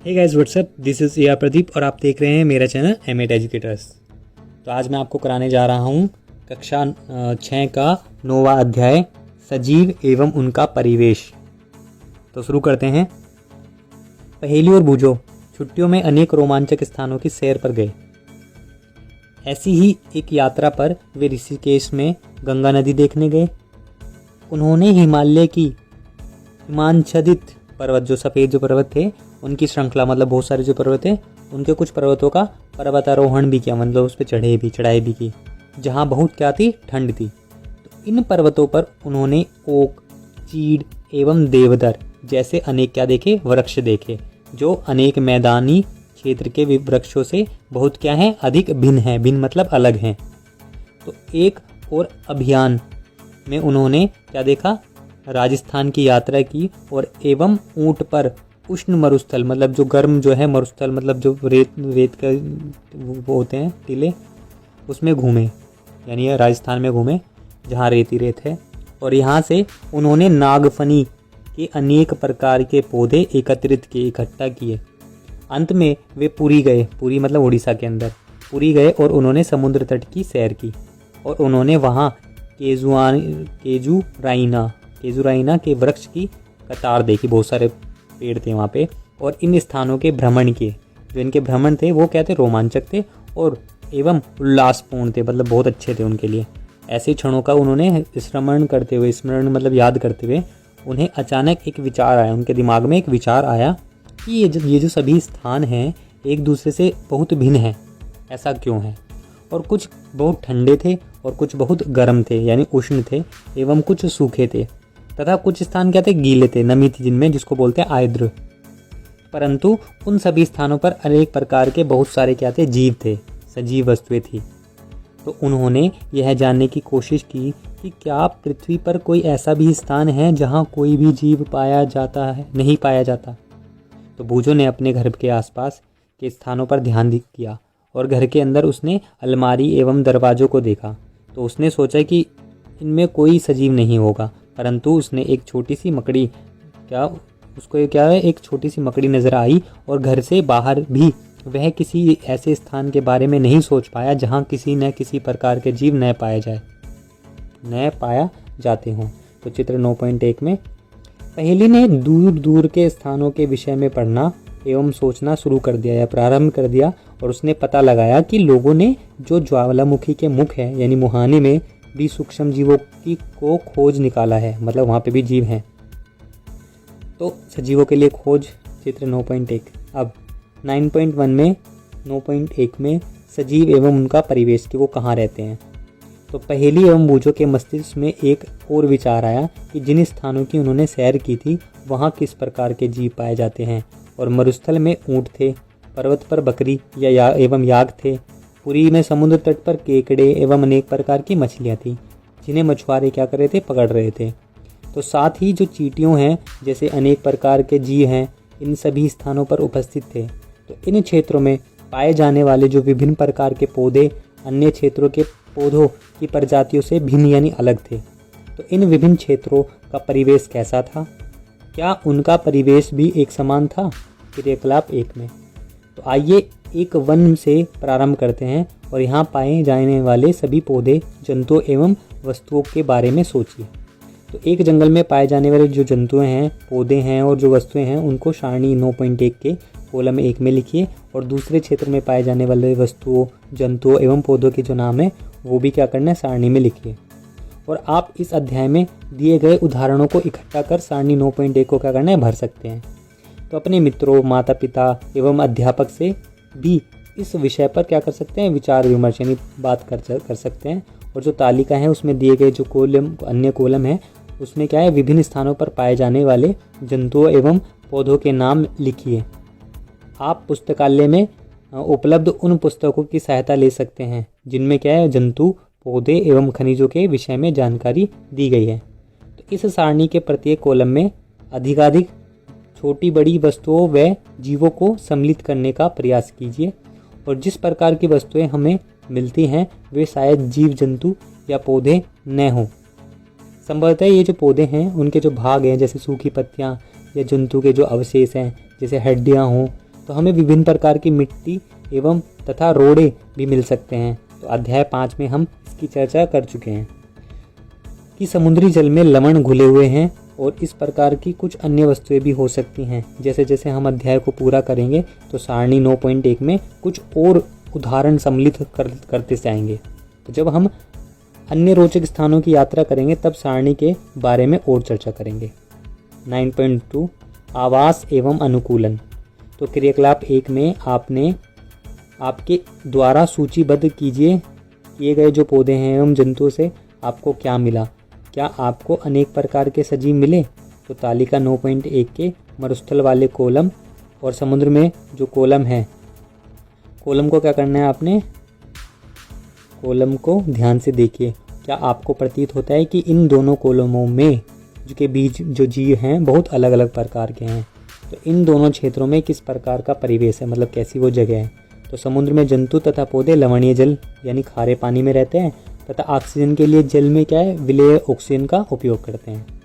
Hey guys what's up, this is a Pradeep और आप देख रहे हैं मेरा चैनल एम8 एजुकेटर्स। तो आज मैं आपको कराने जा रहा हूँ कक्षा 6 का 9वां अध्याय सजीव एवं उनका परिवेश। तो शुरू करते हैं। पहेली और बूझो। छुट्टियों में अनेक रोमांचक स्थानों की सैर पर गए। ऐसी ही एक यात्रा पर वे ऋषिकेश में गंगा नदी देखने गए। उन्होंने हिमालय की हिमांच्छादित पर्वत, जो सफ़ेद जो पर्वत थे उनकी श्रृंखला, मतलब बहुत सारे जो पर्वत थे उनके कुछ पर्वतों का पर्वतारोहण भी किया, मतलब उस पर चढ़ाई भी की, जहाँ बहुत क्या थी, ठंड थी। तो इन पर्वतों पर उन्होंने ओक, चीड़ एवं देवदार जैसे अनेक क्या देखे, वृक्ष देखे, जो अनेक मैदानी क्षेत्र के वृक्षों से बहुत क्या है, अधिक भिन्न है। भिन्न मतलब अलग हैं। तो एक और अभियान में उन्होंने क्या देखा, राजस्थान की यात्रा की और एवं ऊंट पर उष्ण मरुस्थल, मतलब जो गर्म जो है, मरुस्थल मतलब जो रेत का वो होते हैं टीले, उसमें घूमे, यानी राजस्थान में घूमे जहाँ रेत ही रेत है। और यहाँ से उन्होंने नागफनी के अनेक प्रकार के पौधे एकत्रित किए, इकट्ठा किए। अंत में वे पुरी गए, पुरी मतलब उड़ीसा के अंदर पुरी गए और उन्होंने समुद्र तट की सैर की और उन्होंने वहाँ केजुराइना के वृक्ष की कतार देखी, बहुत सारे पेड़ थे वहाँ पे। और इन स्थानों के भ्रमण किए, जो इनके भ्रमण थे वो क्या थे, रोमांचक थे और एवं उल्लासपूर्ण थे, मतलब बहुत अच्छे थे उनके लिए। ऐसे क्षणों का उन्होंने स्मरण मतलब याद करते हुए उन्हें अचानक एक विचार आया, उनके दिमाग में एक विचार आया कि ये जो सभी स्थान हैं एक दूसरे से बहुत भिन्न हैं, ऐसा क्यों है। और कुछ बहुत ठंडे थे और कुछ बहुत गर्म थे, यानी उष्ण थे, एवं कुछ सूखे थे, तथा कुछ स्थान क्या थे, गीले थे, नमी थी जिनमें, जिसको बोलते हैं आर्द्र। परंतु उन सभी स्थानों पर अनेक प्रकार के बहुत सारे क्या थे, जीव थे, सजीव वस्तुएं थी। तो उन्होंने यह जानने की कोशिश की कि क्या पृथ्वी पर कोई ऐसा भी स्थान है जहाँ कोई भी जीव नहीं पाया जाता। तो बूझो ने अपने घर के आसपास के स्थानों पर ध्यान किया और घर के अंदर उसने अलमारी एवं दरवाजों को देखा। तो उसने सोचा कि इनमें कोई सजीव नहीं होगा, परंतु उसने एक छोटी सी मकड़ी एक छोटी सी मकड़ी नजर आई और घर से बाहर भी वह किसी ऐसे स्थान के बारे में नहीं सोच पाया जहाँ किसी न किसी प्रकार के जीव न पाया जाते हों। तो चित्र 9.1 में पहेली ने दूर दूर के स्थानों के विषय में पढ़ना एवं सोचना शुरू कर दिया या प्रारंभ कर दिया और उसने पता लगाया कि लोगों ने जो ज्वालामुखी के मुख है, यानी मुहाने में भी सूक्ष्म जीवों को खोज निकाला है, मतलब वहाँ पे भी जीव हैं। तो सजीवों के लिए खोज, चित्र 9.1। अब 9.1 में 9.1 में सजीव एवं उनका परिवेश, कि वो कहाँ रहते हैं। तो पहेली एवं बूझो के मस्तिष्क में एक और विचार आया कि जिन स्थानों की उन्होंने सैर की थी वहाँ किस प्रकार के जीव पाए जाते हैं। और मरुस्थल में ऊँट थे, पर्वत पर बकरी एवं याक थे, पुरी में समुद्र तट पर केकड़े एवं अनेक प्रकार की मछलियाँ थी, जिन्हें मछुआरे क्या कर रहे थे, पकड़ रहे थे। तो साथ ही जो चींटियों हैं जैसे अनेक प्रकार के जीव हैं, इन सभी स्थानों पर उपस्थित थे। तो इन क्षेत्रों में पाए जाने वाले जो विभिन्न प्रकार के पौधे अन्य क्षेत्रों के पौधों की प्रजातियों से भिन्न यानी अलग थे। तो इन विभिन्न क्षेत्रों का परिवेश कैसा था, क्या उनका परिवेश भी एक समान था। क्रियाकलाप 1 में तो आइए एक वन से प्रारंभ करते हैं और यहाँ पाए जाने वाले सभी पौधे, जंतुओं एवं वस्तुओं के बारे में सोचिए। तो एक जंगल में पाए जाने वाले जो जंतुएं हैं, पौधे हैं और जो वस्तुएं हैं उनको सारणी 9.1 के कॉलम 1 में लिखिए और दूसरे क्षेत्र में पाए जाने वाले वस्तुओं, जंतुओं एवं पौधों के जो नाम है वो भी क्या करना है, सारणी में लिखिए। और आप इस अध्याय में दिए गए उदाहरणों को इकट्ठा कर सारणी 9.1 को क्या करना है, भर सकते हैं। तो अपने मित्रों, माता पिता एवं अध्यापक से भी इस विषय पर क्या कर सकते हैं, विचार विमर्श यानी बात कर सकते हैं। और जो तालिका है उसमें दिए गए जो अन्य कॉलम है उसमें क्या है, विभिन्न स्थानों पर पाए जाने वाले जंतुओं एवं पौधों के नाम लिखिए। आप पुस्तकालय में उपलब्ध उन पुस्तकों की सहायता ले सकते हैं जिनमें क्या है, जंतु, पौधे एवं खनिजों के विषय में जानकारी दी गई है। तो इस सारणी के प्रत्येक कॉलम में अधिकाधिक छोटी बड़ी वस्तुओं व जीवों को सम्मिलित करने का प्रयास कीजिए और जिस प्रकार की वस्तुएं हमें मिलती हैं वे शायद जीव जंतु या पौधे न हों। संभवतः ये जो पौधे हैं उनके जो भाग हैं, जैसे सूखी पत्तियां या जंतु के जो अवशेष हैं, जैसे हड्डियां हों, तो हमें विभिन्न प्रकार की मिट्टी एवं तथा रोड़े भी मिल सकते हैं। तो अध्याय 5 में हम इसकी चर्चा कर चुके हैं कि समुद्री जल में लवण घुले हुए हैं और इस प्रकार की कुछ अन्य वस्तुएं भी हो सकती हैं। जैसे जैसे हम अध्याय को पूरा करेंगे तो सारणी 9.1 में कुछ और उदाहरण सम्मिलित करते जाएंगे। तो जब हम अन्य रोचक स्थानों की यात्रा करेंगे तब सारणी के बारे में और चर्चा करेंगे। 9.2 आवास एवं अनुकूलन। तो क्रियाकलाप 1 में आपके द्वारा सूचीबद्ध किए गए जो पौधे हैं एवं जंतुओं से आपको क्या मिला। क्या आपको अनेक प्रकार के सजीव मिले? तो तालिका 9.1 के मरुस्थल वाले कॉलम और समुद्र में जो कॉलम है, कॉलम को क्या करना है आपने? कॉलम को ध्यान से देखिए। क्या आपको प्रतीत होता है कि इन दोनों कॉलमों में के बीच जो जीव हैं बहुत अलग अलग प्रकार के हैं? तो इन दोनों क्षेत्रों में किस प्रकार का परिवेश है, मतलब कैसी वो जगह है? तो समुद्र में जंतु तथा पौधे लवणीय जल यानी खारे पानी में रहते हैं तथा ऑक्सीजन के लिए जल में क्या है, विलेय ऑक्सीजन का उपयोग करते हैं।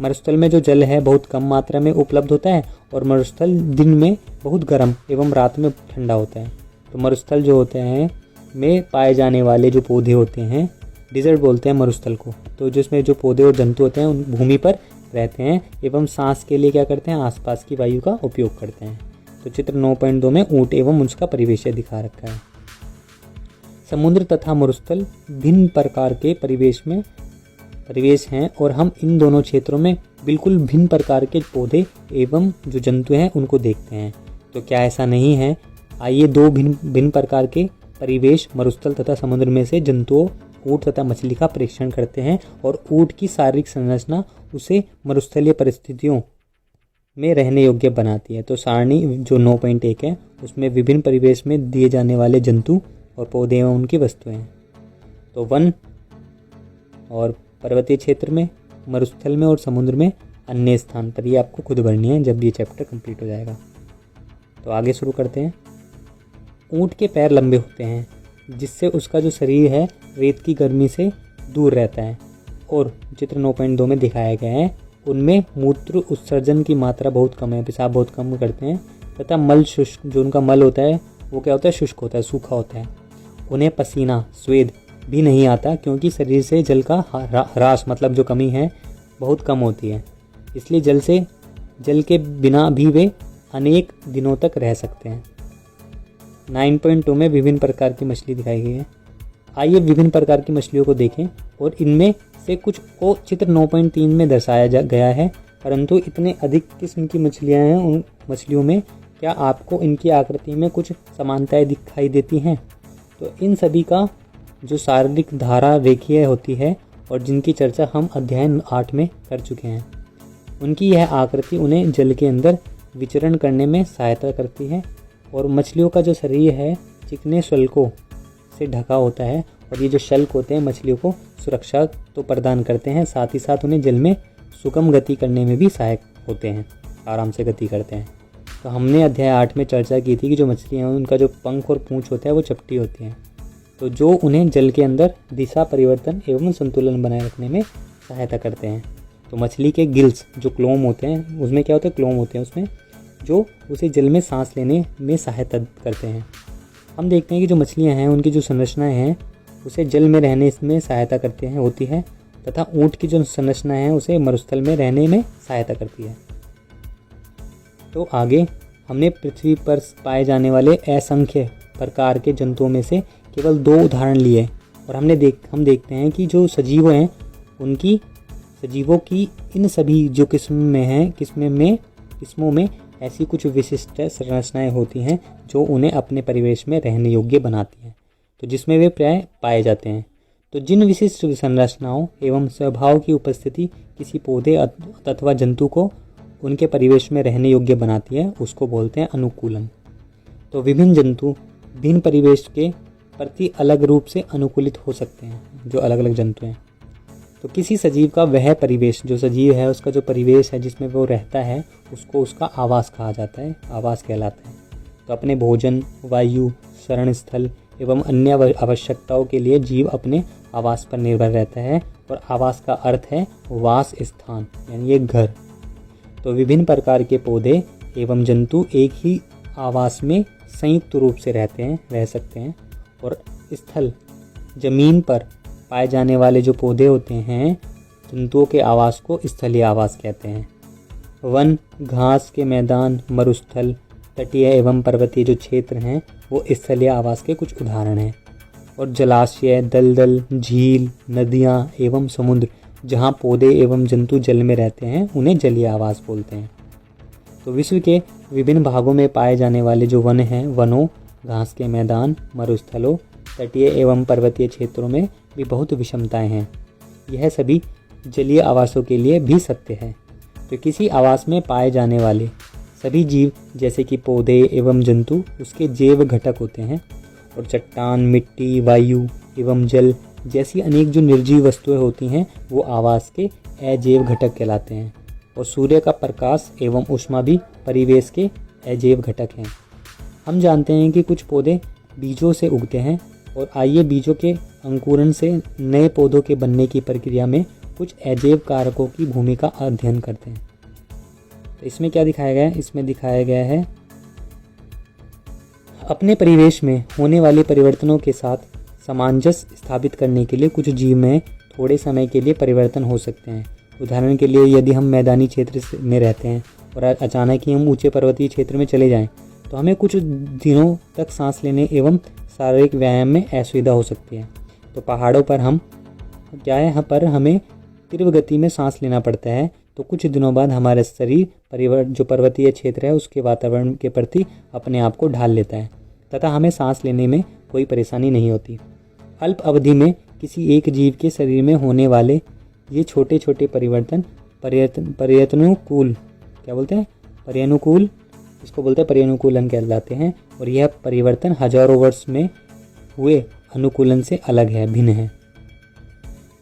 मरुस्थल में जो जल है बहुत कम मात्रा में उपलब्ध होता है और मरुस्थल दिन में बहुत गर्म एवं रात में ठंडा होता है। तो मरुस्थल जो होते हैं में पाए जाने वाले जो पौधे होते हैं, डिजर्ट बोलते हैं मरुस्थल को, तो जिसमें जो पौधे और जंतु होते हैं उन भूमि पर रहते हैं एवं सांस के लिए क्या करते हैं, आसपास की वायु का उपयोग करते हैं। तो चित्र 9.2 में ऊंट एवं उसका परिवेश दिखा रखा है। समुद्र तथा मरुस्थल भिन्न प्रकार के परिवेश हैं और हम इन दोनों क्षेत्रों में बिल्कुल भिन्न प्रकार के पौधे एवं जो जंतु हैं उनको देखते हैं। तो क्या ऐसा नहीं है? आइए दो भिन्न प्रकार के परिवेश मरुस्थल तथा समुद्र में से जंतुओं ऊँट तथा मछली का परीक्षण करते हैं और ऊँट की शारीरिक संरचना उसे मरुस्थलीय परिस्थितियों में रहने योग्य बनाती है। तो सारणी जो 9.1 है उसमें विभिन्न परिवेश में दिए जाने वाले जंतु और पौधे एवं उनकी वस्तुएं। तो वन और पर्वतीय क्षेत्र में, मरुस्थल में और समुद्र में अन्य स्थान पर, ये आपको खुद भरनी है जब ये चैप्टर कंप्लीट हो जाएगा। तो आगे शुरू करते हैं। ऊँट के पैर लंबे होते हैं जिससे उसका जो शरीर है रेत की गर्मी से दूर रहता है और चित्र 9.2 में दिखाया गया है उनमें मूत्र उत्सर्जन की मात्रा बहुत कम है, पेशाब बहुत कम करते हैं तथा मल शुष्क, जो उनका मल होता है वो क्या होता है, शुष्क होता है, सूखा होता है। उन्हें पसीना स्वेद भी नहीं आता क्योंकि शरीर से जल का ह्रास मतलब जो कमी है बहुत कम होती है, इसलिए जल के बिना भी वे अनेक दिनों तक रह सकते हैं। 9.2 में विभिन्न प्रकार की मछली दिखाई गई है। आइए विभिन्न प्रकार की मछलियों को देखें और इनमें से कुछ को चित्र 9.3 में दर्शाया गया है, परंतु इतने अधिक किस्म की मछलियां हैं उन मछलियों में क्या आपको इनकी आकृति में कुछ समानताएं दिखाई देती हैं? तो इन सभी का जो शारीरिक धारा रेखीय होती है और जिनकी चर्चा हम अध्याय 8 में कर चुके हैं, उनकी यह आकृति उन्हें जल के अंदर विचरण करने में सहायता करती है। और मछलियों का जो शरीर है चिकने शल्कों से ढका होता है और ये जो शल्क होते हैं मछलियों को सुरक्षा तो प्रदान करते हैं, साथ ही साथ उन्हें जल में सुगम गति करने में भी सहायक होते हैं, आराम से गति करते हैं। तो हमने अध्याय 8 में चर्चा की थी कि जो मछलियाँ हैं उनका जो पंख और पूंछ होता है वो चपटी होती हैं, तो जो उन्हें जल के अंदर दिशा परिवर्तन एवं संतुलन बनाए रखने में सहायता करते हैं। तो मछली के गिल्स जो क्लोम होते हैं उसमें क्या होता है, क्लोम होते हैं उसमें जो उसे जल में सांस लेने में सहायता करते हैं। हम देखते हैं कि जो मछलियां हैं उनकी जो संरचनाएं हैं उसे जल में रहने में सहायता करते हैं होती है तथा ऊँट की जो संरचना है उसे मरुस्थल में रहने में सहायता करती है। तो आगे हमने पृथ्वी पर पाए जाने वाले असंख्य प्रकार के जंतुओं में से केवल 2 उदाहरण लिए और हम देखते हैं कि जो सजीव हैं उनकी सजीवों की इन सभी जो किस्मों में ऐसी कुछ विशिष्ट संरचनाएं होती हैं जो उन्हें अपने परिवेश में रहने योग्य बनाती हैं, तो जिसमें वे प्राय पाए जाते हैं। तो जिन विशिष्ट संरचनाओं एवं स्वभाव की उपस्थिति किसी पौधे अथवा जंतु को उनके परिवेश में रहने योग्य बनाती है उसको बोलते हैं अनुकूलन। तो विभिन्न जंतु भिन्न परिवेश के प्रति अलग रूप से अनुकूलित हो सकते हैं, जो अलग अलग जंतु हैं। तो किसी सजीव का वह परिवेश, जो सजीव है उसका जो परिवेश है जिसमें वो रहता है उसको उसका आवास कहा जाता है, आवास कहलाता है। तो अपने भोजन, वायु, शरण स्थल एवं अन्य आवश्यकताओं के लिए जीव अपने आवास पर निर्भर रहता है और आवास का अर्थ है वास स्थान यानी ये घर। तो विभिन्न प्रकार के पौधे एवं जंतु एक ही आवास में संयुक्त रूप से रह सकते हैं। और स्थल जमीन पर पाए जाने वाले जो पौधे होते हैं, जंतुओं के आवास को स्थलीय आवास कहते हैं। वन, घास के मैदान, मरुस्थल, तटीय एवं पर्वतीय जो क्षेत्र हैं वो स्थलीय आवास के कुछ उदाहरण हैं। और जलाशय, दलदल, झील, नदियाँ एवं समुद्र जहाँ पौधे एवं जंतु जल में रहते हैं उन्हें जलीय आवास बोलते हैं। तो विश्व के विभिन्न भागों में पाए जाने वाले जो वन हैं, वनों, घास के मैदान, मरुस्थलों, तटीय एवं पर्वतीय क्षेत्रों में भी बहुत विषमताएं हैं। यह सभी जलीय आवासों के लिए भी सत्य है। तो किसी आवास में पाए जाने वाले सभी जीव जैसे कि पौधे एवं जंतु उसके जैव घटक होते हैं। और चट्टान, मिट्टी, वायु एवं जल जैसी अनेक जो निर्जीव वस्तुएं होती हैं वो आवास के अजैव घटक कहलाते हैं। और सूर्य का प्रकाश एवं ऊष्मा भी परिवेश के अजैव घटक हैं। हम जानते हैं कि कुछ पौधे बीजों से उगते हैं और आइए बीजों के अंकुरण से नए पौधों के बनने की प्रक्रिया में कुछ अजैव कारकों की भूमिका अध्ययन करते हैं। तो इसमें क्या दिखाया गया है? इसमें दिखाया गया है अपने परिवेश में होने वाले परिवर्तनों के साथ सामंजस्य स्थापित करने के लिए कुछ जीव में थोड़े समय के लिए परिवर्तन हो सकते हैं। उदाहरण के लिए यदि हम मैदानी क्षेत्र में रहते हैं और अचानक ही हम ऊंचे पर्वतीय क्षेत्र में चले जाएं तो हमें कुछ दिनों तक सांस लेने एवं शारीरिक व्यायाम में असुविधा हो सकती है। तो पहाड़ों पर पर हमें तीव्र गति में सांस लेना पड़ता है। तो कुछ दिनों बाद हमारा शरीर जो पर्वतीय क्षेत्र है उसके वातावरण के प्रति अपने आप को ढाल लेता है तथा हमें सांस लेने में कोई परेशानी नहीं होती। अल्प अवधि में किसी एक जीव के शरीर में होने वाले ये छोटे छोटे परिवर्तन पर्यानुकूलन कहलाते हैं। और यह परिवर्तन हजारों वर्ष में हुए अनुकूलन से अलग है, भिन्न है।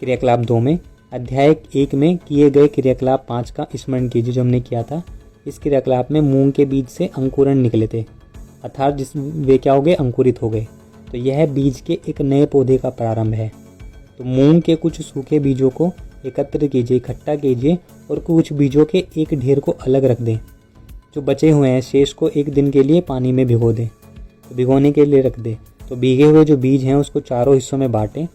क्रियाकलाप 2 में अध्याय 1 में किए गए क्रियाकलाप 5 का स्मरण कीजिए जो हमने किया था। इस क्रियाकलाप में मूंग के बीज से अंकुरण निकले थे, अर्थात वे क्या हो गए? अंकुरित हो गए। तो यह बीज के एक नए पौधे का प्रारंभ है। तो मूंग के कुछ सूखे बीजों को एकत्र कीजिए, इकट्ठा कीजिए और कुछ बीजों के एक ढेर को अलग रख दें। जो बचे हुए हैं शेष को एक दिन के लिए पानी में भिगो दें, तो भिगोने के लिए रख दें। तो भीगे हुए जो बीज हैं उसको चारों हिस्सों में बांटें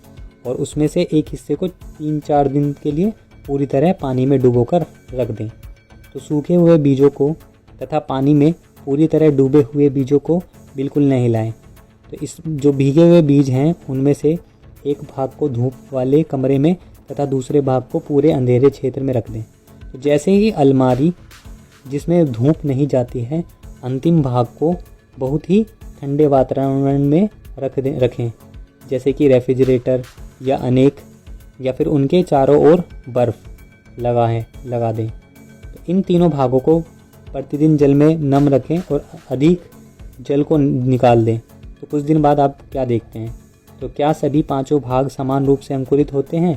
और उसमें से एक हिस्से को 3-4 दिन के लिए पूरी तरह पानी में डुबोकर रख दें। तो सूखे हुए बीजों को तथा पानी में पूरी तरह डूबे हुए बीजों को बिल्कुल नहीं हिलाएं। तो इस जो भीगे हुए बीज हैं उनमें से एक भाग को धूप वाले कमरे में तथा दूसरे भाग को पूरे अंधेरे क्षेत्र में रख दें। तो जैसे ही अलमारी जिसमें धूप नहीं जाती है, अंतिम भाग को बहुत ही ठंडे वातावरण में रखें, जैसे कि रेफ्रिजरेटर या फिर उनके चारों ओर बर्फ लगा दें। तो इन तीनों भागों को प्रतिदिन जल में नम रखें और अधिक जल को निकाल दें। तो कुछ दिन बाद आप क्या देखते हैं? तो क्या सभी 5 भाग समान रूप से अंकुरित होते हैं?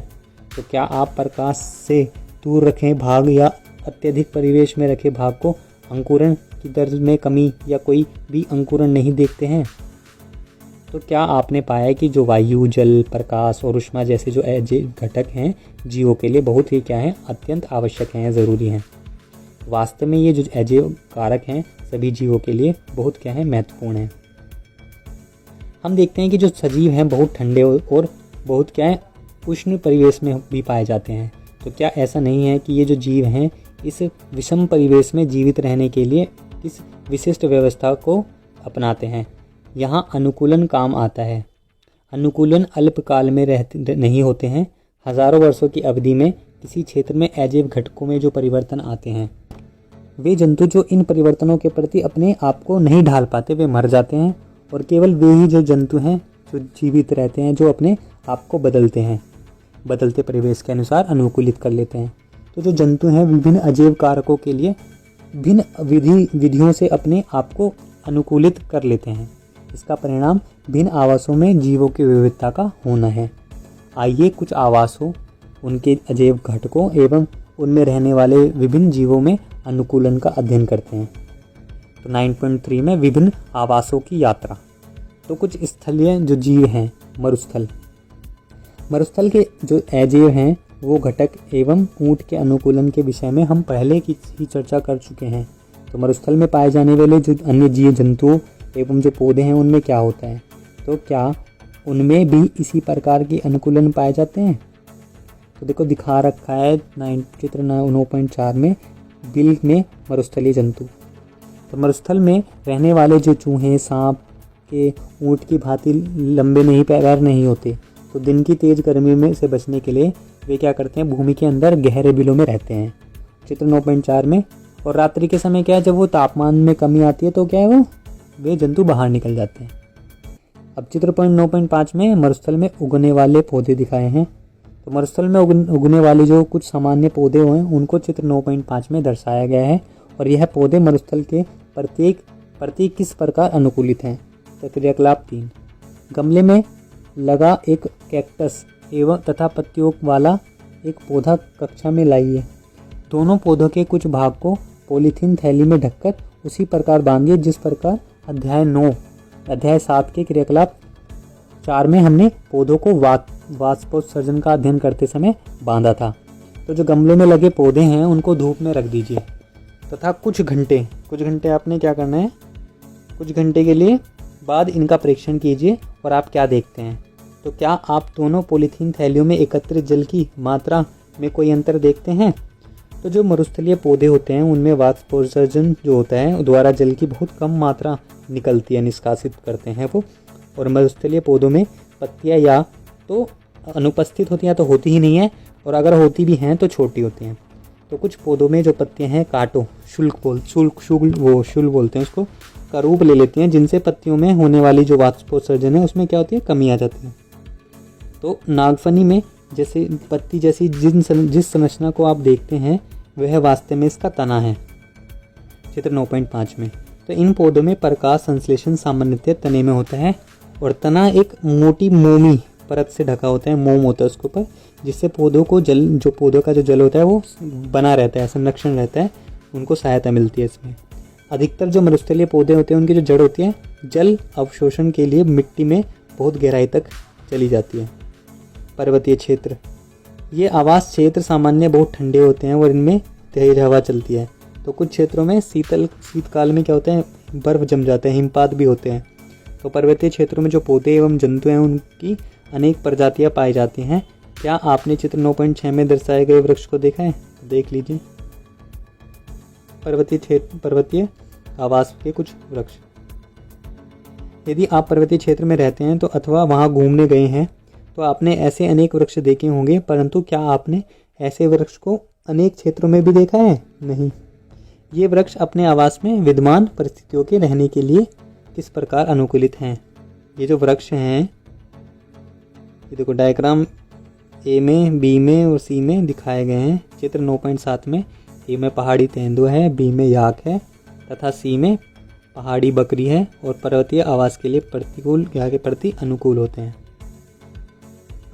तो क्या आप प्रकाश से दूर रखे भाग या अत्यधिक परिवेश में रखे भाग को अंकुरण की दर में कमी या कोई भी अंकुरण नहीं देखते हैं? तो क्या आपने पाया कि जो वायु, जल, प्रकाश और ऊष्मा जैसे जो अजैव घटक हैं जीवों के लिए बहुत ही अत्यंत आवश्यक हैं, ज़रूरी हैं। वास्तव में ये जो अजैव कारक हैं सभी जीवों के लिए बहुत महत्वपूर्ण हैं। हम देखते हैं कि जो सजीव हैं बहुत ठंडे और बहुत उष्ण परिवेश में भी पाए जाते हैं। तो क्या ऐसा नहीं है कि ये जो जीव हैं इस विषम परिवेश में जीवित रहने के लिए इस विशिष्ट व्यवस्था को अपनाते हैं? यहाँ अनुकूलन काम आता है। अनुकूलन अल्पकाल में नहीं होते हैं। हजारों वर्षों की अवधि में किसी क्षेत्र में अजैव घटकों में जो परिवर्तन आते हैं, वे जंतु जो इन परिवर्तनों के प्रति अपने आप को नहीं ढाल पाते वे मर जाते हैं और केवल वे ही जो जंतु हैं जो जीवित रहते हैं, जो अपने आप को बदलते परिवेश के अनुसार अनुकूलित कर लेते हैं। तो जो जंतु हैं विभिन्न अजैव कारकों के लिए भिन्न विधियों से अपने आप को अनुकूलित कर लेते हैं। इसका परिणाम भिन्न आवासों में जीवों की विविधता का होना है। आइए कुछ आवासों, उनके अजैव घटकों एवं उनमें रहने वाले विभिन्न जीवों में अनुकूलन का अध्ययन करते हैं। तो 9.3 में विभिन्न आवासों की यात्रा। तो कुछ स्थलीय जो जीव हैं, मरुस्थल के जो अजैव हैं वो घटक एवं ऊंट के अनुकूलन के विषय में हम पहले की ही चर्चा कर चुके हैं। तो मरुस्थल में पाए जाने वाले जो अन्य जीव जंतु एवं जो पौधे हैं उनमें क्या होता है, तो क्या उनमें भी इसी प्रकार के अनुकूलन पाए जाते हैं। तो देखो दिखा रखा है चित्र 9.4 में बिल में मरुस्थलीय जंतु। तो मरुस्थल में रहने वाले जो चूहे, सांप के ऊँट की भांति लंबे नहीं पैर नहीं होते। तो दिन की तेज गर्मी में से बचने के लिए वे क्या करते हैं, भूमि के अंदर गहरे बिलों में रहते हैं, चित्र 9.4 में। और रात्रि के समय क्या है, जब वो तापमान में कमी आती है तो क्या है वे जंतु बाहर निकल जाते हैं। अब चित्र 9.5 में मरुस्थल में उगने वाले पौधे दिखाए हैं। तो मरुस्थल में उगने वाले जो कुछ सामान्य पौधे हैं उनको चित्र 9.5 में दर्शाया गया है। और यह पौधे मरुस्थल के प्रत्येक किस प्रकार अनुकूलित हैं। तो क्रियाकलाप 3, गमले में लगा एक कैक्टस एवं तथा पत्तियों वाला एक पौधा कक्षा में लाइए। दोनों पौधों के कुछ भाग को पॉलीथीन थैली में ढककर उसी प्रकार बांधिए जिस प्रकार अध्याय 7 के क्रियाकलाप 4 में हमने पौधों को वाष्पोत्सर्जन का अध्ययन करते समय बांधा था। तो जो गमलों में लगे पौधे हैं उनको धूप में रख दीजिए तथा कुछ घंटे आपने क्या करना है, कुछ घंटे के लिए बाद इनका परीक्षण कीजिए और आप क्या देखते हैं। तो क्या आप दोनों पॉलीथीन थैलियों में एकत्रित जल की मात्रा में कोई अंतर देखते हैं। तो जो मरुस्थलीय पौधे होते हैं उनमें वाष्पोत्सर्जन जो होता है द्वारा जल की बहुत कम मात्रा निकलती है, निष्कासित करते हैं वो। और मरुस्थलीय पौधों में पत्तियां या तो अनुपस्थित होती हैं तो होती ही नहीं है, और अगर होती भी हैं तो छोटी होती हैं। तो कुछ पौधों में जो पत्तियां हैं कांटों शुल बोलते हैं उसको, का रूप ले लेती हैं, जिनसे पत्तियों में होने वाली जो वाष्पोत्सर्जन है उसमें क्या होती है, कमी आ जाती है। तो नागफनी में जैसे पत्ती जैसी जिस संरचना को आप देखते हैं वह वास्तव में इसका तना है, चित्र 9.5 में। तो इन पौधों में प्रकाश संश्लेषण सामान्यतः तने में होता है और तना एक मोटी मोमी परत से ढका होता है, मोम होता है उसके ऊपर, जिससे पौधों को पौधों का जो जल होता है वो बना रहता है, संरक्षण रहता है, उनको सहायता मिलती है इसमें। अधिकतर जो मरुस्थलीय पौधे होते हैं उनकी जो जड़ होती है जल अवशोषण के लिए मिट्टी में बहुत गहराई तक चली जाती है। पर्वतीय क्षेत्र, ये आवास क्षेत्र सामान्य बहुत ठंडे होते हैं और इनमें तेज हवा चलती है। तो कुछ क्षेत्रों में शीतकाल में क्या होता है, बर्फ जम जाते हैं, हिमपात भी होते हैं। तो पर्वतीय क्षेत्रों में जो पौधे एवं जंतु हैं उनकी अनेक प्रजातियां पाई जाती हैं। क्या आपने चित्र 9.6 में दर्शाए गए वृक्ष को देखा है, देख लीजिए। पर्वतीय आवास के कुछ वृक्ष। यदि आप पर्वतीय क्षेत्र में रहते हैं तो अथवा वहां घूमने गए हैं तो आपने ऐसे अनेक वृक्ष देखे होंगे, परंतु क्या आपने ऐसे वृक्ष को अनेक क्षेत्रों में भी देखा है, नहीं। ये वृक्ष अपने आवास में विद्यमान परिस्थितियों के रहने के लिए किस प्रकार अनुकूलित हैं। ये जो वृक्ष हैं, ये देखो डायग्राम ए में, बी में और सी में दिखाए गए हैं। चित्र 9.7 में ए में पहाड़ी तेंदुआ है, बी में याक है तथा सी में पहाड़ी बकरी है और पर्वतीय आवास के लिए प्रतिकूल या के प्रति अनुकूल होते हैं।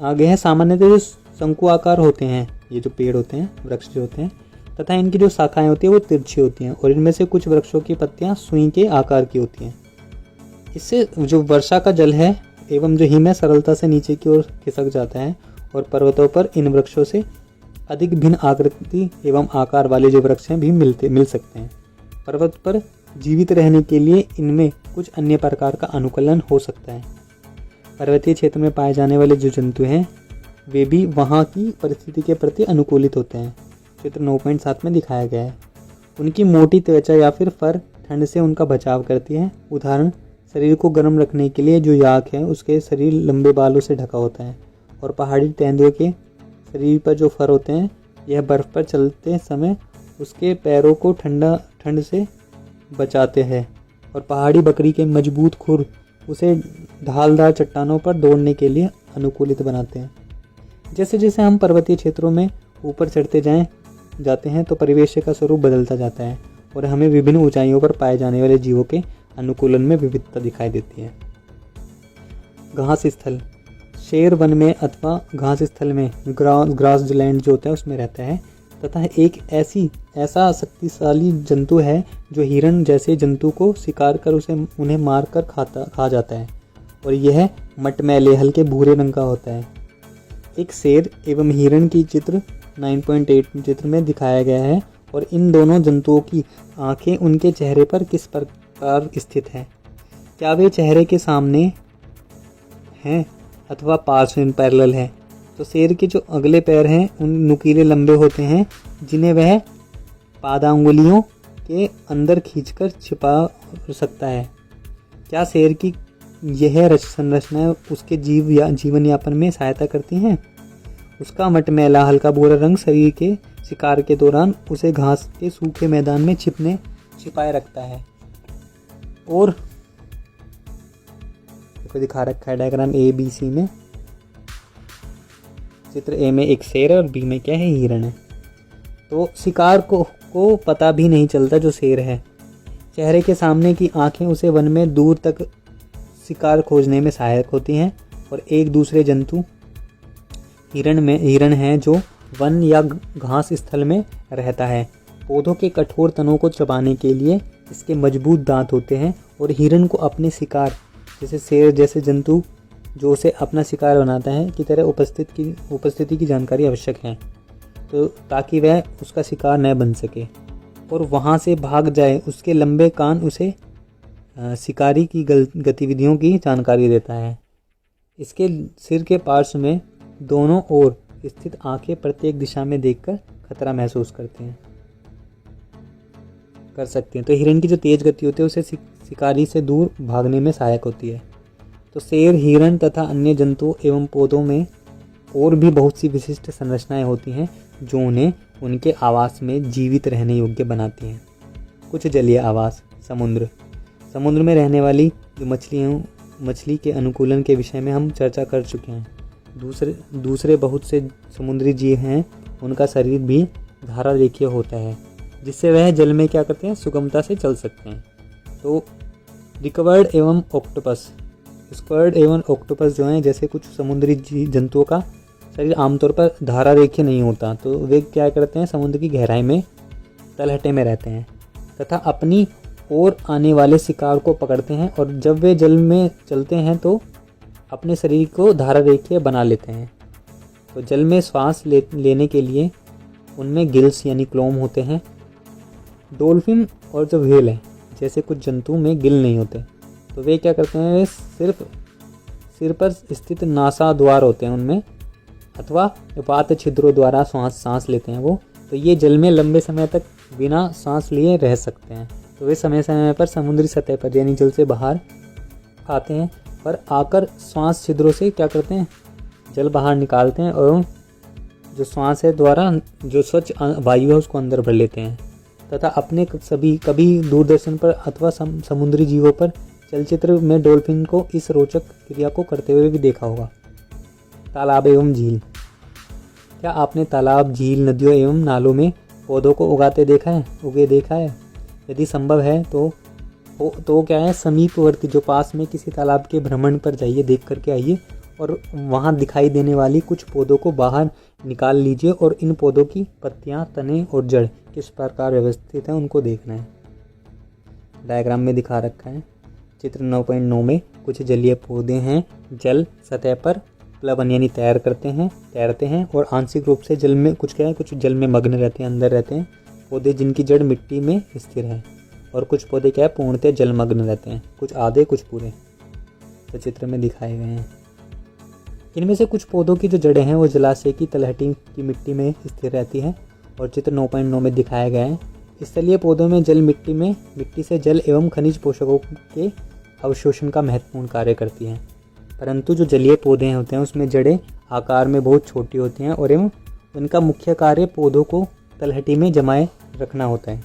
आगे है सामान्यतः जो शंकु आकार होते हैं, ये जो पेड़ होते हैं, वृक्ष जो होते हैं, तथा इनकी जो शाखाएं होती हैं वो तिरछी होती हैं और इनमें से कुछ वृक्षों की पत्तियां सुई के आकार की होती हैं। इससे जो वर्षा का जल है एवं जो हिम है सरलता से नीचे की ओर खिसक जाता है और पर्वतों पर इन वृक्षों से अधिक भिन्न आकृति एवं आकार वाले जो वृक्ष हैं भी मिल सकते हैं। पर्वत पर जीवित रहने के लिए इनमें कुछ अन्य प्रकार का अनुकूलन हो सकता है। पर्वतीय क्षेत्र में पाए जाने वाले जो जंतु हैं वे भी वहाँ की परिस्थिति के प्रति अनुकूलित होते हैं, चित्र 9.7 में दिखाया गया है। उनकी मोटी त्वचा या फिर फर ठंड से उनका बचाव करती है। उदाहरण, शरीर को गर्म रखने के लिए जो याक है उसके शरीर लंबे बालों से ढका होता है और पहाड़ी तेंदुए के शरीर पर जो फर होते हैं यह बर्फ़ पर चलते समय उसके पैरों को ठंड से बचाते हैं और पहाड़ी बकरी के मजबूत खुर उसे ढालदार चट्टानों पर दौड़ने के लिए अनुकूलित बनाते हैं। जैसे जैसे हम पर्वतीय क्षेत्रों में ऊपर चढ़ते जाते हैं तो परिवेश का स्वरूप बदलता जाता है और हमें विभिन्न ऊंचाइयों पर पाए जाने वाले जीवों के अनुकूलन में विविधता दिखाई देती है। घास स्थल, शेर वन में अथवा घास स्थल में ग्रास लैंड जो होता है उसमें रहता है तथा एक ऐसा शक्तिशाली जंतु है जो हिरण जैसे जंतु को शिकार कर उन्हें मार कर खा जाता है और यह मटमैले हल्के भूरे रंग का होता है। एक शेर एवं हिरण की चित्र 9.8 चित्र में दिखाया गया है और इन दोनों जंतुओं की आंखें उनके चेहरे पर किस प्रकार स्थित हैं? क्या वे चेहरे के सामने हैं अथवा पार्श्व में पैरेलल है? तो शेर के जो अगले पैर हैं उन नुकीले लंबे होते हैं, जिन्हें वह पादांगुलियों के अंदर खींचकर छिपा सकता है। क्या शेर की यह संरचनाएं उसके जीवन यापन में सहायता करती हैं? उसका मटमैला हल्का भूरा रंग शरीर के शिकार के दौरान उसे घास के सूखे मैदान में छिपाए रखता है। और को दिखा रखा है डायग्राम ए बी सी में। चित्र ए में एक शेर है और बी में क्या है, हिरण है। तो शिकार को पता भी नहीं चलता जो शेर है। चेहरे के सामने की आंखें उसे वन में दूर तक शिकार खोजने में सहायक होती हैं। और एक दूसरे जंतु हिरण है जो वन या घास स्थल में रहता है। पौधों के कठोर तनों को चबाने के लिए इसके मजबूत दांत होते हैं। और हिरण को अपने शिकार, जैसे शेर जैसे जंतु जो उसे अपना शिकार बनाता है की तरह उपस्थिति की जानकारी आवश्यक है, तो ताकि वह उसका शिकार न बन सके और वहाँ से भाग जाए। उसके लंबे कान उसे शिकारी की गतिविधियों की जानकारी देता है। इसके सिर के पार्श्व में दोनों ओर स्थित आंखें प्रत्येक दिशा में देखकर खतरा महसूस कर सकती हैं। तो हिरण की जो तेज गति होती है उसे शिकारी से दूर भागने में सहायक होती है। तो शेर, हिरण तथा अन्य जंतुओं एवं पौधों में और भी बहुत सी विशिष्ट संरचनाएं होती हैं जो उन्हें उनके आवास में जीवित रहने योग्य बनाती हैं। कुछ जलीय आवास। समुद्र में रहने वाली जो मछली के अनुकूलन के विषय में हम चर्चा कर चुके हैं। दूसरे बहुत से समुद्री जीव हैं, उनका शरीर भी धारा रेखीय होता है, जिससे वह जल में क्या करते हैं, सुगमता से चल सकते हैं। तो स्क्वर्ड एवं ऑक्टोपस जो हैं, जैसे कुछ समुद्री जंतुओं का शरीर आमतौर पर धारा रेखीय नहीं होता, तो वे क्या करते हैं, समुद्र की गहराई में तलहटे में रहते हैं तथा अपनी ओर आने वाले शिकार को पकड़ते हैं। और जब वे जल में चलते हैं तो अपने शरीर को धारा रेखीय बना लेते हैं। तो जल में श्वास लेने के लिए उनमें गिल्स यानी क्लोम होते हैं। डॉल्फिन और जो व्हेल है जैसे कुछ जंतु में गिल नहीं होते, तो वे क्या करते हैं, वे सिर्फ सिर पर स्थित नासा द्वार होते हैं उनमें, अथवा वात छिद्रों द्वारा सांस लेते हैं वो। तो ये जल में लंबे समय तक बिना सांस लिए रह सकते हैं। तो वे समय समय पर समुद्री सतह पर यानी जल से बाहर आते हैं, पर आकर श्वास छिद्रों से क्या करते हैं, जल बाहर निकालते हैं और जो श्वास है द्वारा जो स्वच्छ वायु है उसको अंदर भर लेते हैं तथा अपने कभी दूरदर्शन पर अथवा समुद्री जीवों पर चलचित्र में डॉल्फिन को इस रोचक क्रिया को करते हुए भी देखा होगा। तालाब एवं झील। क्या आपने तालाब, झील, नदियों एवं नालों में पौधों को उगे देखा है? यदि संभव है तो क्या है, समीपवर्ती जो पास में किसी तालाब के भ्रमण पर जाइए, देख करके आइए और वहाँ दिखाई देने वाली कुछ पौधों को बाहर निकाल लीजिए और इन पौधों की पत्तियाँ, तने और जड़ किस प्रकार व्यवस्थित हैं उनको देखना है। डायग्राम में दिखा रखा है। चित्र 9.9 में कुछ जलीय पौधे हैं, जल सतह पर प्लवन यानी तैरते हैं और आंशिक रूप से जल में कुछ जल में मग्न रहते हैं, अंदर रहते हैं। पौधे जिनकी जड़ मिट्टी में स्थिर है और कुछ पौधे क्या है, पूर्णतः जलमग्न रहते हैं, कुछ आधे कुछ पूरे। तो चित्र में दिखाए गए हैं। इनमें से कुछ पौधों की जो जड़ें हैं वो जलाशय की तलहटी की मिट्टी में स्थिर रहती है और चित्र 9.9 में दिखाया गया है। स्थलीय पौधों में जल मिट्टी से जल एवं खनिज पोषकों के अवशोषण का महत्वपूर्ण कार्य करती हैं, परंतु जो जलीय पौधे होते हैं उसमें जड़ें आकार में बहुत छोटी होती हैं और एवं उनका मुख्य कार्य पौधों को तलहटी में जमाए रखना होता है।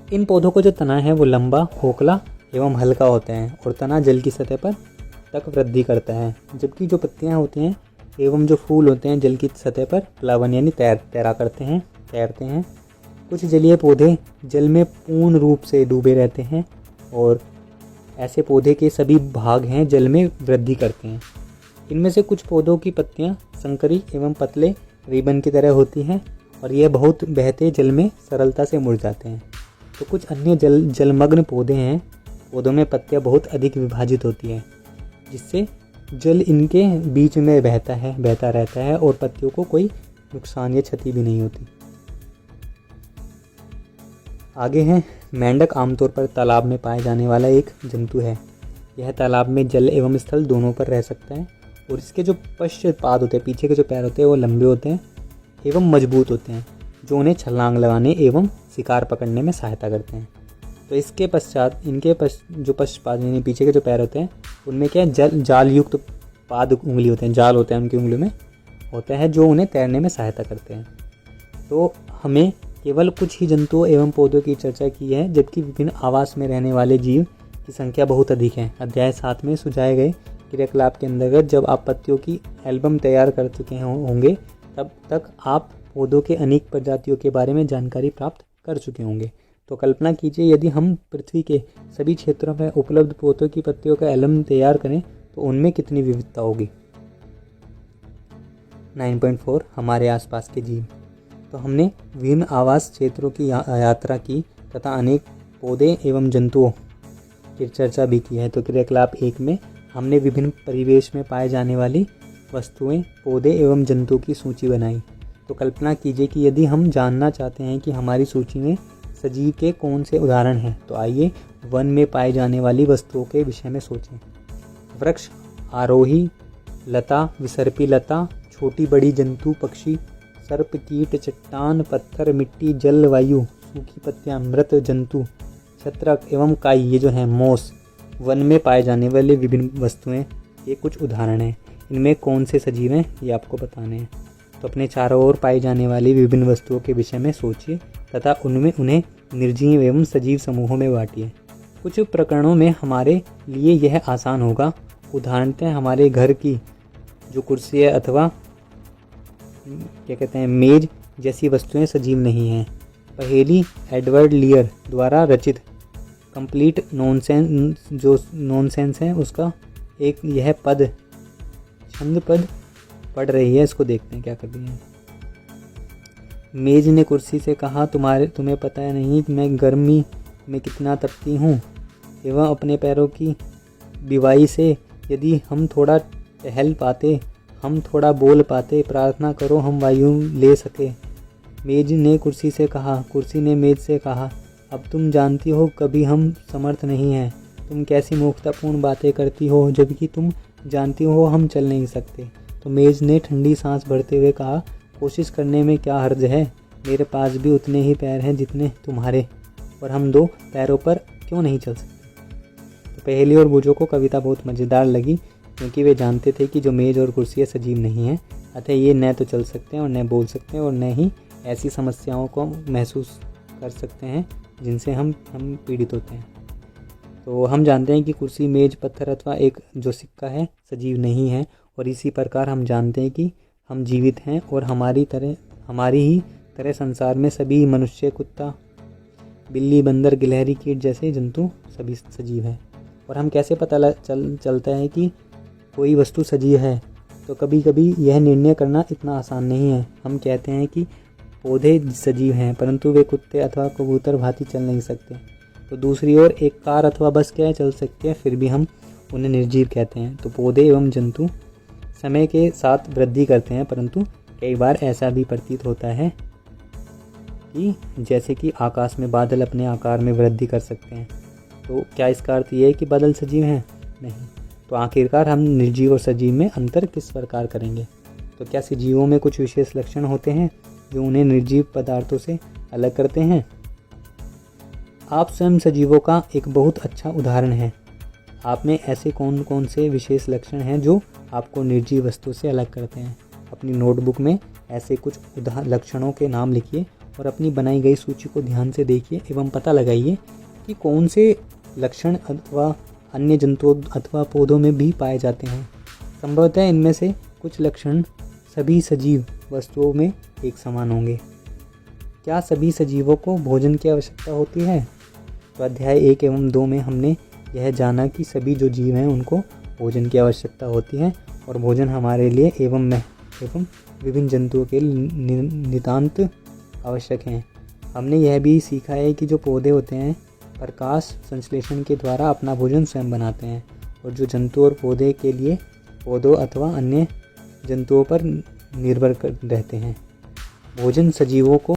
इन पौधों को जो तना है वो लंबा, खोखला एवं हल्का होता है और तना जल की सतह पर तक वृद्धि करता है, जबकि जो पत्तियां होती हैं एवं जो फूल होते हैं जल की सतह पर प्लावन यानी तैरते हैं। कुछ जलीय पौधे जल में पूर्ण रूप से डूबे रहते हैं और ऐसे पौधे के सभी भाग हैं जल में वृद्धि करते हैं। इनमें से कुछ पौधों की पत्तियां संकरी एवं पतले रिबन की तरह होती हैं और यह बहुत बहते जल में सरलता से मुड़ जाते हैं। तो कुछ अन्य जलमग्न पौधे हैं, पौधों में पत्तियां बहुत अधिक विभाजित होती हैं, जिससे जल इनके बीच में बहता रहता है और पत्तियों को कोई नुकसान या क्षति भी नहीं होती। आगे है मेंढक आमतौर पर तालाब में पाए जाने वाला एक जंतु है। यह तालाब में जल एवं स्थल दोनों पर रह सकता है और इसके जो पश्चपाद होते हैं, पीछे के जो पैर होते हैं वो लंबे होते हैं एवं मजबूत होते हैं, जो उन्हें छलांग लगाने एवं शिकार पकड़ने में सहायता करते हैं। तो इसके पश्चात इनके जो पश्चपाद यानी पीछे के जो पैर होते हैं उनमें क्या है, जाल युक्त पाद उंगली होते हैं, जाल होते हैं उनकी उंगलियों में होते हैं जो उन्हें तैरने में सहायता करते हैं। तो हमें केवल कुछ ही जंतुओं एवं पौधों की चर्चा की है, जबकि विभिन्न आवास में रहने वाले जीव की संख्या बहुत अधिक है। अध्याय 7 में सुझाए गए क्रियाकलाप के अंतर्गत जब आप पत्तियों की एल्बम तैयार कर चुके होंगे तब तक आप पौधों के अनेक प्रजातियों के बारे में जानकारी प्राप्त कर चुके होंगे। तो कल्पना कीजिए यदि हम पृथ्वी के सभी क्षेत्रों में उपलब्ध पौधों की पत्तियों का एल्बम तैयार करें तो उनमें कितनी विविधता होगी। 9.4 हमारे आसपास के जीव। तो हमने विभिन्न आवास क्षेत्रों की यात्रा की तथा अनेक पौधे एवं जंतुओं की चर्चा भी की है। तो क्रियाकलाप 1 में हमने विभिन्न परिवेश में पाए जाने वाली वस्तुएं, पौधे एवं जंतु की सूची बनाई। तो कल्पना कीजिए कि यदि हम जानना चाहते हैं कि हमारी सूची में सजीव के कौन से उदाहरण हैं, तो आइए वन में पाई जाने वाली वस्तुओं के विषय में सोचें। वृक्ष, आरोही लता, विसर्पी लता, छोटी बड़ी जंतु, पक्षी, सर्प, कीट, चट्टान, पत्थर, मिट्टी, जल, वायु, सूखी पत्तियां, मृत जंतु, छत्रक एवं काई, ये जो है मोस, वन में पाए जाने वाले विभिन्न वस्तुएं, ये कुछ उदाहरण हैं। इनमें कौन से सजीव हैं ये आपको बताने हैं। तो अपने चारों ओर पाई जाने वाली विभिन्न वस्तुओं के विषय में सोचिए तथा उन्हें निर्जीव एवं सजीव समूहों में बांटिए। कुछ प्रकरणों में हमारे लिए यह आसान होगा। उदाहरणतः हमारे घर की जो कुर्सी है अथवा क्या कहते हैं मेज जैसी वस्तुएं सजीव नहीं हैं। पहेली एडवर्ड लियर द्वारा रचित कंप्लीट नॉनसेंस जो नॉनसेंस है उसका एक यह पद छंद पद पढ़ रही है, इसको देखते हैं क्या कर रही है। मेज ने कुर्सी से कहा, तुम्हें पता है नहीं कि मैं गर्मी में कितना तपती हूँ एवं अपने पैरों की बिवाई से यदि हम थोड़ा टहल पाते, हम थोड़ा बोल पाते, प्रार्थना करो हम वायु ले सके। मेज ने कुर्सी से कहा, कुर्सी ने मेज से कहा, अब तुम जानती हो कभी हम समर्थ नहीं हैं। तुम कैसी मूर्खतापूर्ण बातें करती हो जबकि तुम जानती हो हम चल नहीं सकते। तो मेज ने ठंडी सांस भरते हुए कहा, कोशिश करने में क्या हर्ज है, मेरे पास भी उतने ही पैर हैं जितने तुम्हारे, और हम 2 पैरों पर क्यों नहीं चल सकते। तो पहेली और बूझों को कविता बहुत मज़ेदार लगी क्योंकि वे जानते थे कि जो मेज और कुर्सी सजीव नहीं हैं, अतः ये न तो चल सकते हैं और न बोल सकते हैं और न ही ऐसी समस्याओं को महसूस कर सकते हैं जिनसे हम पीड़ित होते हैं। तो हम जानते हैं कि कुर्सी, मेज, पत्थर अथवा एक जो सिक्का है सजीव नहीं है, और इसी प्रकार हम जानते हैं कि हम जीवित हैं और हमारी ही तरह संसार में सभी मनुष्य, कुत्ता, बिल्ली, बंदर, गिलहरी, कीट जैसे जंतु सभी सजीव हैं। और हम कैसे पता चलता है कि कोई वस्तु सजीव है, तो कभी कभी यह निर्णय करना इतना आसान नहीं है। हम कहते हैं कि पौधे सजीव हैं परंतु वे कुत्ते अथवा कबूतर भांति चल नहीं सकते। तो दूसरी ओर एक कार अथवा बस क्या है, चल सकते हैं, फिर भी हम उन्हें निर्जीव कहते हैं। तो पौधे एवं जंतु समय के साथ वृद्धि करते हैं परंतु कई बार ऐसा भी प्रतीत होता है कि जैसे कि आकाश में बादल अपने आकार में वृद्धि कर सकते हैं। तो क्या इसका अर्थ ये है कि बादल सजीव हैं? नहीं। तो आखिरकार हम निर्जीव और सजीव में अंतर किस प्रकार करेंगे? तो क्या सजीवों में कुछ विशेष लक्षण होते हैं जो उन्हें निर्जीव पदार्थों से अलग करते हैं? आप स्वयं सजीवों का एक बहुत अच्छा उदाहरण हैं। आप में ऐसे कौन कौन से विशेष लक्षण हैं जो आपको निर्जीव वस्तु से अलग करते हैं? अपनी नोटबुक में ऐसे कुछ लक्षणों के नाम लिखिए और अपनी बनाई गई सूची को ध्यान से देखिए एवं पता लगाइए कि कौन से लक्षण अथवा अन्य जंतुओं अथवा पौधों में भी पाए जाते हैं। संभवतः इनमें से कुछ लक्षण सभी सजीव वस्तुओं में एक समान होंगे। क्या सभी सजीवों को भोजन की आवश्यकता होती है? तो अध्याय 1 एवं 2 में हमने यह जाना कि सभी जो जीव हैं उनको भोजन की आवश्यकता होती है और भोजन हमारे लिए एवं विभिन्न जंतुओं के नितांत आवश्यक हैं। हमने यह भी सीखा है कि जो पौधे होते हैं प्रकाश संश्लेषण के द्वारा अपना भोजन स्वयं बनाते हैं और जो जंतु और पौधे के लिए पौधों अथवा अन्य जंतुओं पर निर्भर रहते हैं। भोजन सजीवों को